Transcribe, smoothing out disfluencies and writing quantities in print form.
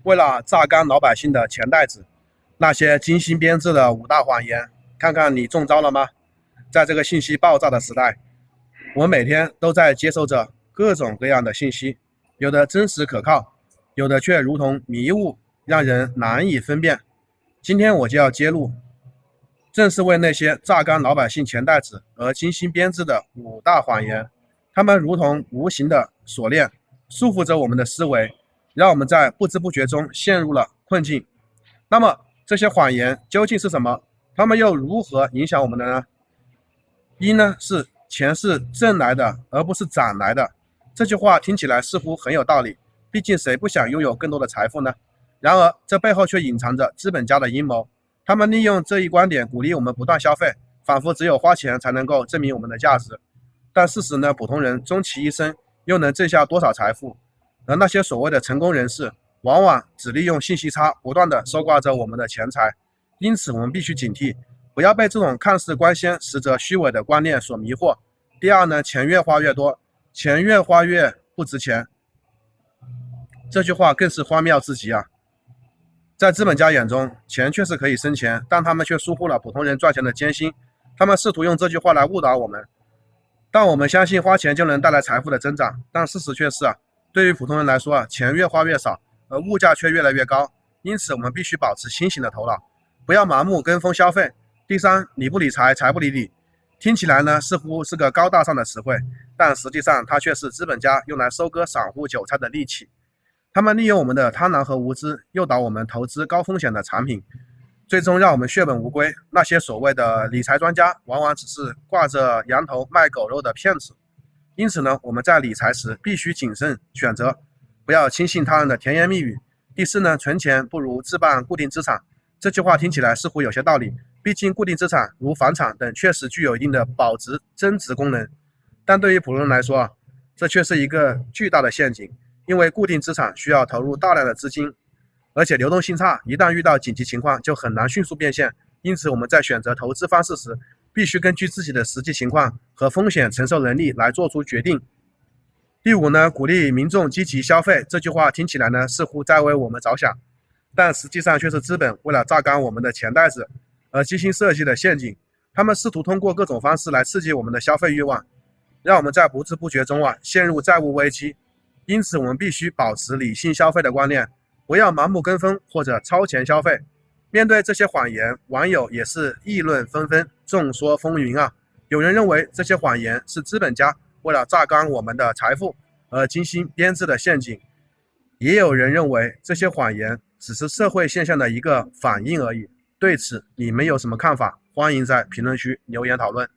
为了榨干老百姓的钱袋子，那些精心编制的五大谎言，看看你中招了吗？在这个信息爆炸的时代，我们每天都在接受着各种各样的信息，有的真实可靠，有的却如同迷雾，让人难以分辨。今天我就要揭露，正是为那些榨干老百姓钱袋子而精心编制的五大谎言，它们如同无形的锁链，束缚着我们的思维，让我们在不知不觉中陷入了困境。那么这些谎言究竟是什么？它们又如何影响我们的呢？一呢是钱是挣来的，而不是攒来的。这句话听起来似乎很有道理，毕竟谁不想拥有更多的财富呢？然而这背后却隐藏着资本家的阴谋，他们利用这一观点鼓励我们不断消费，仿佛只有花钱才能够证明我们的价值。但事实呢，普通人终其一生又能挣下多少财富？而那些所谓的成功人士，往往只利用信息差，不断的收刮着我们的钱财。因此，我们必须警惕，不要被这种看似光鲜，实则虚伪的观念所迷惑。第二呢，钱越花越多，钱越花越不值钱。这句话更是荒谬至极啊！在资本家眼中，钱确实可以生钱，但他们却疏忽了普通人赚钱的艰辛。他们试图用这句话来误导我们，但我们相信花钱就能带来财富的增长，但事实却是对于普通人来说钱越花越少，而物价却越来越高。因此，我们必须保持清醒的头脑，不要盲目跟风消费。第三，理不理财，财不理你。听起来呢，似乎是个高大上的词汇，但实际上它却是资本家用来收割散户韭菜的利器。他们利用我们的贪婪和无知，诱导我们投资高风险的产品，最终让我们血本无归。那些所谓的理财专家，往往只是挂着羊头卖狗肉的骗子。因此呢，我们在理财时必须谨慎选择，不要轻信他人的甜言蜜语。第四呢，存钱不如置办固定资产。这句话听起来似乎有些道理，毕竟固定资产如房产等确实具有一定的保值增值功能，但对于普通人来说这却是一个巨大的陷阱。因为固定资产需要投入大量的资金，而且流动性差，一旦遇到紧急情况就很难迅速变现。因此我们在选择投资方式时，必须根据自己的实际情况和风险承受能力来做出决定。第五呢，鼓励民众积极消费。这句话听起来呢，似乎在为我们着想，但实际上却是资本为了榨干我们的钱袋子而精心设计的陷阱。他们试图通过各种方式来刺激我们的消费欲望，让我们在不知不觉中陷入债务危机。因此我们必须保持理性消费的观念，不要盲目跟风或者超前消费。面对这些谎言，网友也是议论纷纷，众说纷纭。有人认为这些谎言是资本家为了榨干我们的财富而精心编制的陷阱，也有人认为这些谎言只是社会现象的一个反应而已。对此你们有什么看法？欢迎在评论区留言讨论。